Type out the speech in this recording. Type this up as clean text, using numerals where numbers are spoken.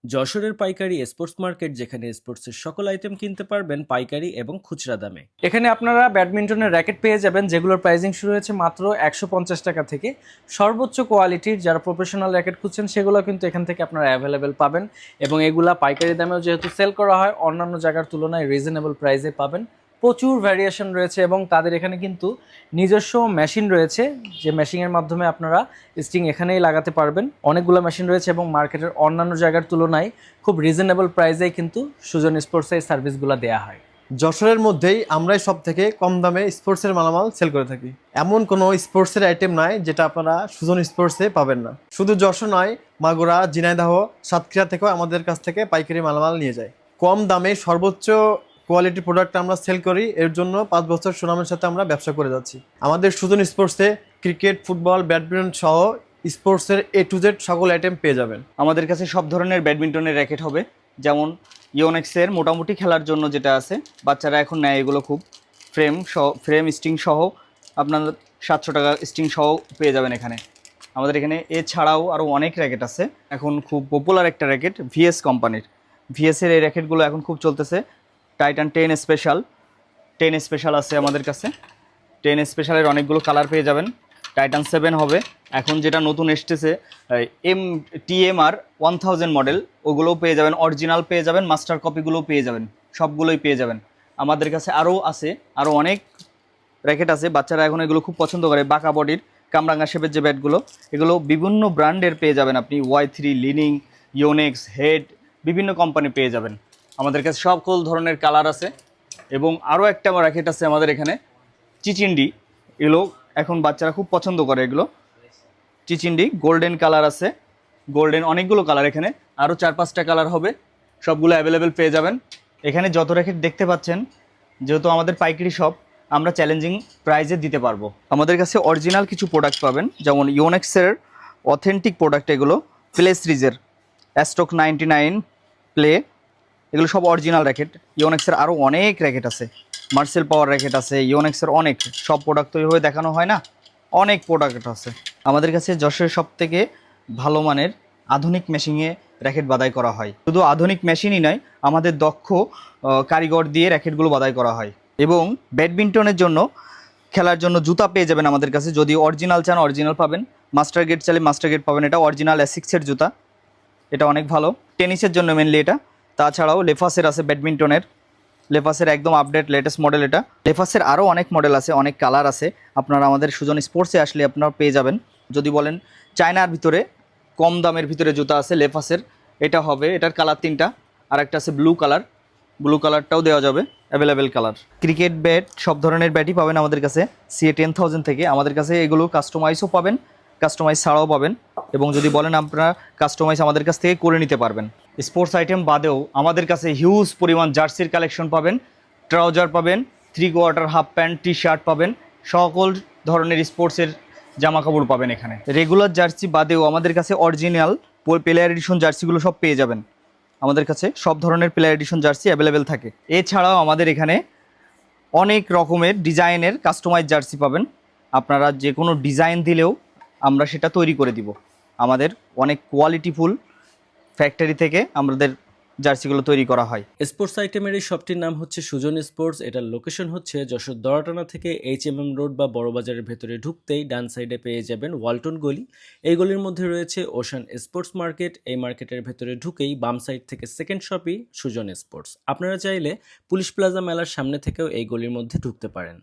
যশোরের পাইকারি sports market, যেখানে স্পোর্টসের সকল আইটেম কিনতে পারবেন পাইকারি এবং খুচরা দামে। এখানে আপনারা ব্যাডমিন্টনের র্যাকেট পেয়ে যাবেন, যেগুলোর প্রাইসিং শুরু হয়েছে মাত্র 150 টাকা থেকে। সর্বোচ্চ কোয়ালিটির যারা প্রফেশনাল র্যাকেট খুঁজছেন সেগুলো কিন্তু এখান থেকে আপনারা অ্যাভেলেবেল পাবেন, এবং এগুলা পাইকারি দামেও যেহেতু সেল করা হয় অন্যান্য জায়গার তুলনায় রিজনেবল প্রাইসে পাবেন। প্রচুর ভ্যারিয়েশন রয়েছে এবং তাদের এখানে কিন্তু নিজস্ব মেশিন রয়েছে, যে মেশিনের মাধ্যমে আপনারা স্টিং এখানেই লাগাতে পারবেন। অনেকগুলো মেশিন রয়েছে এবং মার্কেটের অন্যান্য জায়গার তুলনায় খুব রিজনেবল প্রাইসেই কিন্তু সুজন স্পোর্টসে এই সার্ভিসগুলো দেওয়া হয়। যশোরের মধ্যেই আমরাই সব থেকে কম দামে স্পোর্টসের মালামাল সেল করে থাকি। এমন কোনো স্পোর্টসের আইটেম নাই যেটা আপনারা সুজন স্পোর্টসে পাবেন না। শুধু যশোর নয়, মাগুরা, ঝিনাইদহ, সাতক্ষীরা থেকেও আমাদের কাছ থেকে পাইকারি মালামাল নিয়ে যায়। কম দামে সর্বোচ্চ কোয়ালিটির প্রোডাক্ট আমরা সেল করি, এর জন্য 5 বছর সুনামের সাথে আমরা ব্যবসা করে যাচ্ছি। আমাদের সুজন স্পোর্টসে ক্রিকেট, ফুটবল, ব্যাডমিন্টন সহ স্পোর্টসের A to Z সকল আইটেম পেয়ে যাবেন। আমাদের কাছে সব ধরনের ব্যাডমিন্টনের র্যাকেট হবে, যেমন ইওনেক্সের মোটামুটি খেলার জন্য যেটা আছে, বাচ্চারা এখন নেয় এগুলো খুব ফ্রেম স্টিং সহ আপনার 700 টাকা স্টিং সহ পেয়ে যাবেন এখানে। আমাদের এখানে এছাড়াও আরও অনেক র্যাকেট আছে। এখন খুব পপুলার একটা র্যাকেট ভিএস কোম্পানির, ভিএসের এই র্যাকেটগুলো এখন খুব চলতেছে। টাইটান 10 স্পেশাল আছে আমাদের কাছে। 10 স্পেশালের অনেকগুলো কালার পেয়ে যাবেন। টাইটান 7 হবে, এখন যেটা নতুন এসতেছে TMR 1000 মডেল, ওগুলোও পেয়ে যাবেন। অরিজিনাল পেয়ে যাবেন, মাস্টার কপিগুলোও পেয়ে যাবেন, সবগুলোই পেয়ে যাবেন। আমাদের কাছে আরও অনেক র্যাকেট আছে, বাচ্চারা এখন এগুলো খুব পছন্দ করে। বাঁকা বডির কামরাঙ্গা শেপের যে ব্যাটগুলো, এগুলো বিভিন্ন ব্র্যান্ডের পেয়ে যাবেন আপনি। Y3, লিনিং, ইওনেক্স, হেড, বিভিন্ন কোম্পানি পেয়ে যাবেন। আমাদের কাছে সকল ধরনের কালার আছে। এবং আরও একটা র্যাকেট আছে আমাদের এখানে, চিচিন্ডি। এগুলো এখন বাচ্চারা খুব পছন্দ করে। এগুলো চিচিন্ডি গোল্ডেন কালার আছে, গোল্ডেন অনেকগুলো কালার, এখানে আরও 4-5টা কালার হবে, সবগুলো অ্যাভেলেবেল পেয়ে যাবেন। এখানে যত র্যাকেট দেখতে পাচ্ছেন, যেহেতু আমাদের পাইকারি শপ, আমরা চ্যালেঞ্জিং প্রাইজে দিতে পারবো। আমাদের কাছে অরিজিনাল কিছু প্রোডাক্ট পাবেন, যেমন ইওনেক্সের অথেন্টিক প্রোডাক্ট, এগুলো প্লে সিরিজের অ্যাস্ট্রোক 99 প্লে, এগুলো সব অরিজিনাল র্যাকেট। ইওনেক্সের আরও অনেক র্যাকেট আছে, মার্সেল পাওয়ার র্যাকেট আছে, ইওনেক্সের অনেক, সব প্রোডাক্ট তো এইভাবে দেখানো হয় না, অনেক প্রোডাক্ট আছে আমাদের কাছে। যশোরের সব থেকে ভালো মানের আধুনিক মেশিনে র্যাকেট বাদাই করা হয়। শুধু আধুনিক মেশিনই নয়, আমাদের দক্ষ কারিগর দিয়ে র্যাকেটগুলো বাদাই করা হয়। এবং ব্যাডমিন্টনের জন্য, খেলার জন্য জুতা পেয়ে যাবেন আমাদের কাছে। যদি অরিজিনাল চান অরিজিনাল পাবেন, মাস্টার গেট চাইলে মাস্টার গেট পাবেন। এটা অরিজিনাল অ্যাসিক্সের জুতা, এটা অনেক ভালো টেনিসের জন্য মেনলি এটা। তাছাড়াও লেফাসের আছে ব্যাডমিন্টনের, লেফাসের একদম আপডেট লেটেস্ট মডেল এটা। লেফাসের আরও অনেক মডেল আছে, অনেক কালার আছে। আপনারা আমাদের সুজন স্পোর্টসে আসলে আপনারা পেয়ে যাবেন। যদি বলেন চায়নার ভিতরে কম দামের ভিতরে জুতা আছে লেফাসের, এটা হবে, এটার কালার 3টা। আর একটা আছে ব্লু কালারটাও দেওয়া যাবে, অ্যাভেলেবেল কালার। ক্রিকেট ব্যাট, সব ধরনের ব্যাটই পাবেন আমাদের কাছে CA 10,000 থেকে। আমাদের কাছে এগুলো কাস্টমাইজও পাবেন, কাস্টমাইজ ছাড়াও পাবেন। এবং যদি বলেন আপনারা কাস্টমাইজ আমাদের কাছ থেকে করে নিতে পারবেন। স্পোর্টস আইটেম বাদেও আমাদের কাছে হিউজ পরিমাণ জার্সির কালেকশন পাবেন, ট্রাউজার পাবেন, 3/4 হাফ প্যান্ট, টি-শার্ট পাবেন, সকল ধরনের স্পোর্টসের জামা কাপড় পাবেন এখানে। রেগুলার জার্সি বাদেও আমাদের কাছে অরিজিনাল প্লেয়ার এডিশন জার্সিগুলো সব পেয়ে যাবেন। আমাদের কাছে সব ধরনের প্লেয়ার এডিশন জার্সি অ্যাভেলেবেল থাকে। এছাড়াও আমাদের এখানে অনেক রকমের ডিজাইনের কাস্টমাইজ জার্সি পাবেন। আপনারা যে কোনো ডিজাইন দিলেও আমরা সেটা তৈরি করে দিব। আমাদের অনেক কোয়ালিটিফুল ফ্যাক্টরি থেকে আমাদের জার্সিগুলো তৈরি করা হয়। স্পোর্টস আইটেমের এই শপটির নাম হচ্ছে সুজন স্পোর্টস। এটার লোকেশন হচ্ছে যশোর দরাটানা থেকে HMM রোড বা বড়বাজারের ভেতরে ঢুকতেই ডান সাইডে পেয়ে যাবেন ওয়ালটন গলি। এই গলির মধ্যে রয়েছে ওশান স্পোর্টস মার্কেট। এই মার্কেটের ভেতরে ঢুকেই বাম সাইড থেকে সেকেন্ড শপই সুজন স্পোর্টস। আপনারা চাইলে পুলিশ প্লাজা মেলার সামনে থেকেও এই গলির মধ্যে ঢুকতে পারেন।